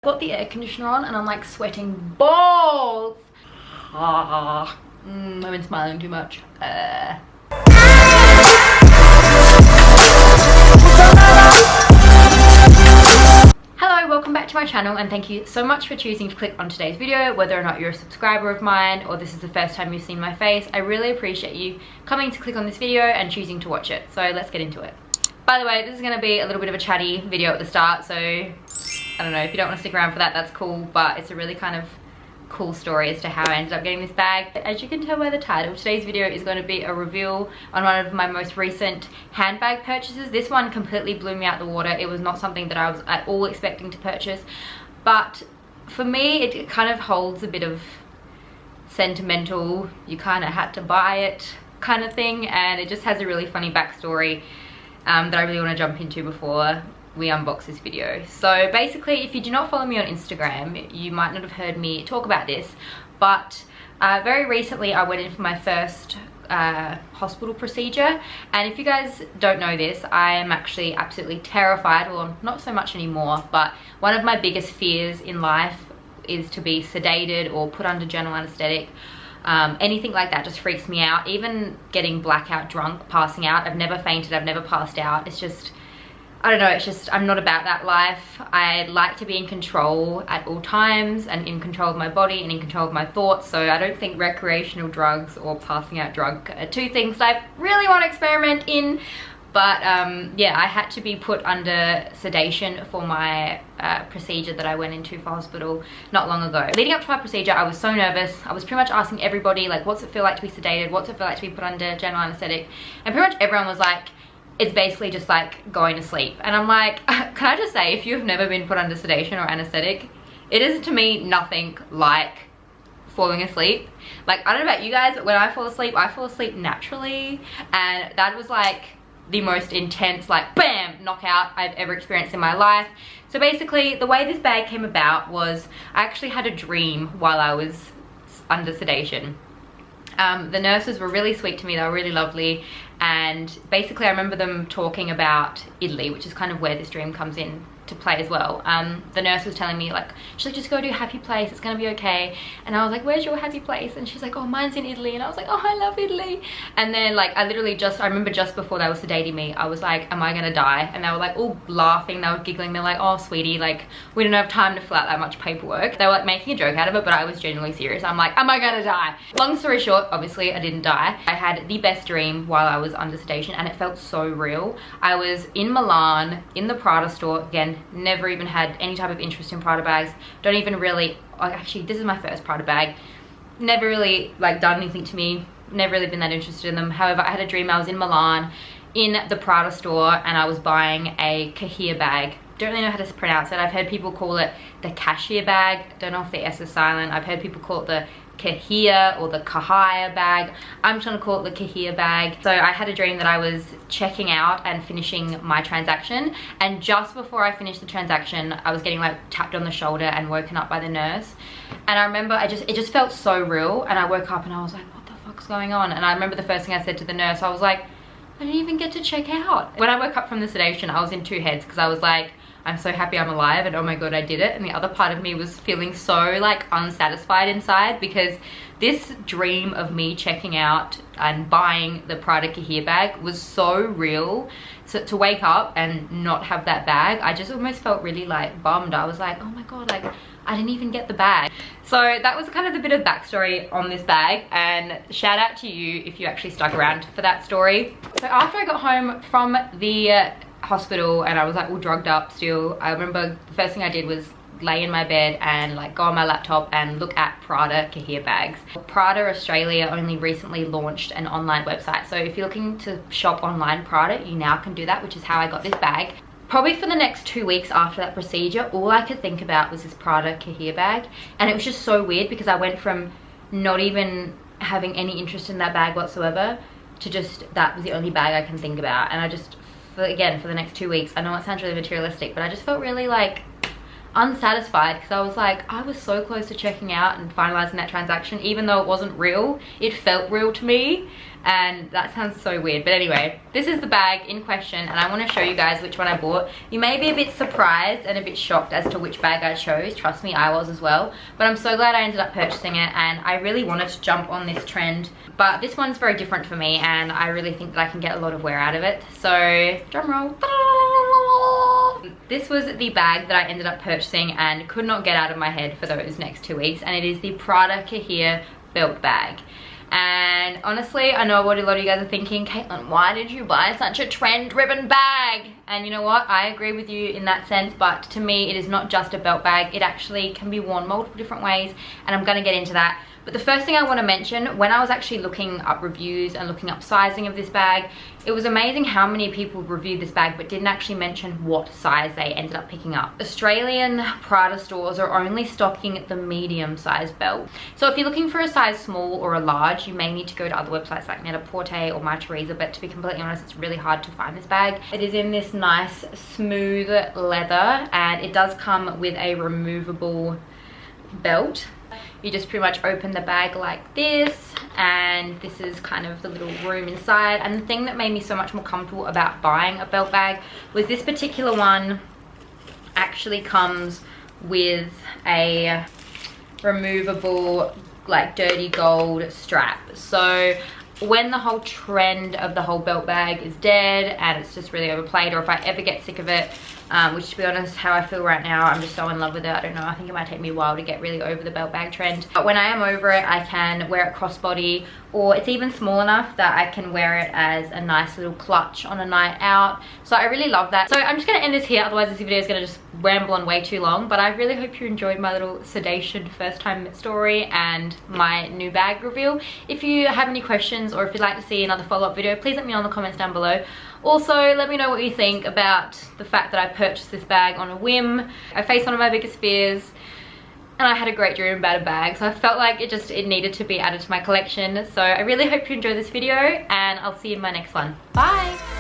Got the air conditioner on and I'm like sweating balls. I've been smiling too much. Hello, welcome back to my channel and thank you so much for choosing to click on today's video, whether or not you're a subscriber of mine or this is the first time you've seen my face. I really appreciate you coming to click on this video and choosing to watch it. So let's get into it. By the way, this is going to be a little bit of a chatty video at the start, so I don't know, if you don't want to stick around for that, that's cool, but it's a really kind of cool story as to how I ended up getting this bag. As you can tell by the title, today's video is going to be a reveal on one of my most recent handbag purchases. This one completely blew me out the water. It was not something that I was at all expecting to purchase, but for me it kind of holds a bit of sentimental, you kind of had to buy it kind of thing, and it just has a really funny backstory that I really want to jump into before we unbox this video. So basically, if you do not follow me on Instagram, you might not have heard me talk about this, but very recently I went in for my first hospital procedure, and if you guys don't know this, I am actually absolutely terrified. Well, not so much anymore, but one of my biggest fears in life is to be sedated or put under general anesthetic. Anything like that just freaks me out. Even getting blackout drunk, passing out. I've never fainted, I've never passed out. It's just, I don't know, it's just, I'm not about that life. I like to be in control at all times and in control of my body and in control of my thoughts. So I don't think recreational drugs or passing out drunk are two things that I really want to experiment in. But yeah, I had to be put under sedation for my procedure that I went into for hospital not long ago. Leading up to my procedure, I was so nervous. I was pretty much asking everybody, like, what's it feel like to be sedated? What's it feel like to be put under general anesthetic? And pretty much everyone was like, it's basically just like going to sleep. And I'm like, can I just say, if you've never been put under sedation or anesthetic, it is to me nothing like falling asleep. Like, I don't know about you guys, but when I fall asleep naturally, and that was like the most intense, like, bam, knockout I've ever experienced in my life. So basically, the way this bag came about was I actually had a dream while I was under sedation. The nurses were really sweet to me, they were really lovely, and basically I remember them talking about Italy, which is kind of where this dream comes in to play as well. The nurse was telling me, like, she's like, just go to a happy place, it's gonna be okay. And I was like, where's your happy place? And she's like, oh, mine's in Italy. And I was like, oh, I love Italy. And then, like, I remember just before they were sedating me, I was like, am I gonna die? And they were like all laughing, they were giggling, they're like, oh sweetie, like, we don't have time to fill out that much paperwork. They were like making a joke out of it, but I was genuinely serious. I'm like, am I gonna die? Long story short, obviously I didn't die. I had the best dream while I was under sedation, and it felt so real. I was in Milan in the Prada store. Again, never even had any type of interest in Prada bags. Don't even really, actually this is my first Prada bag. Never really like done anything to me, never really been that interested in them. However, I had a dream I was in Milan in the Prada store and I was buying a cahier bag. Don't really know how to pronounce it. I've heard people call it the cashier bag. Don't know if the S is silent. I've heard people call it the cahier or the cahier bag. I'm trying to call it the cahier bag. So I had a dream that I was checking out and finishing my transaction, and just before I finished the transaction I was getting like tapped on the shoulder and woken up by the nurse. And I remember it just felt so real, and I woke up and I was like, what the fuck's going on? And I remember the first thing I said to the nurse, I was like, I didn't even get to check out. When I woke up from the sedation, I was in two heads, because I was like, I'm so happy I'm alive and oh my god I did it, and the other part of me was feeling so like unsatisfied inside, because this dream of me checking out and buying the Prada cahier bag was so real. So to wake up and not have that bag, I just almost felt really like bummed. I was like, oh my god, like I didn't even get the bag. So that was kind of the bit of backstory on this bag, and shout out to you if you actually stuck around for that story. So after I got home from the hospital and I was like all drugged up still, I remember the first thing I did was lay in my bed and like go on my laptop and look at Prada cahier bags. Prada Australia only recently launched an online website, so if you're looking to shop online Prada, you now can do that, which is how I got this bag. Probably for the next 2 weeks after that procedure, all I could think about was this Prada cahier bag, and it was just so weird because I went from not even having any interest in that bag whatsoever to just that was the only bag I can think about. And I just, again, for the next 2 weeks, I know it sounds really materialistic, but I just felt really like, unsatisfied because I was like, I was so close to checking out and finalizing that transaction. Even though it wasn't real, it felt real to me. And that sounds so weird, but anyway, this is the bag in question, and I want to show you guys which one I bought. You may be a bit surprised and a bit shocked as to which bag I chose. Trust me, I was as well, but I'm so glad I ended up purchasing it, and I really wanted to jump on this trend. But this one's very different for me, and I really think that I can get a lot of wear out of it. So drum roll. This was the bag that I ended up purchasing and could not get out of my head for those next 2 weeks, and it is the PRADA CAHIER belt bag. And honestly, I know what a lot of you guys are thinking, Caitlin, why did you buy such a trend-driven bag? And you know what, I agree with you in that sense, but to me, it is not just a belt bag. It actually can be worn multiple different ways, and I'm gonna get into that. But the first thing I want to mention, when I was actually looking up reviews and looking up sizing of this bag, it was amazing how many people reviewed this bag but didn't actually mention what size they ended up picking up. Australian Prada stores are only stocking the medium size belt. So if you're looking for a size small or a large, you may need to go to other websites like Net-a-Porter or My Teresa, but to be completely honest, it's really hard to find this bag. It is in this nice smooth leather, and it does come with a removable belt. You just pretty much open the bag like this, and this is kind of the little room inside. And the thing that made me so much more comfortable about buying a belt bag was this particular one actually comes with a removable like dirty gold strap. So when the whole trend of the whole belt bag is dead and it's just really overplayed, or if I ever get sick of it, which to be honest, how I feel right now, I'm just so in love with it. I don't know, I think it might take me a while to get really over the belt bag trend. But when I am over it, I can wear it crossbody, or it's even small enough that I can wear it as a nice little clutch on a night out. So I really love that. So I'm just gonna end this here, otherwise this video is gonna just ramble on way too long. But I really hope you enjoyed my little sedation first time story and my new bag reveal. If you have any questions, or if you'd like to see another follow-up video, please let me know in the comments down below. Also, let me know what you think about the fact that I purchased this bag on a whim. I faced one of my biggest fears, and I had a great dream about a bag, so I felt like it needed to be added to my collection. So I really hope you enjoyed this video, and I'll see you in my next one. Bye!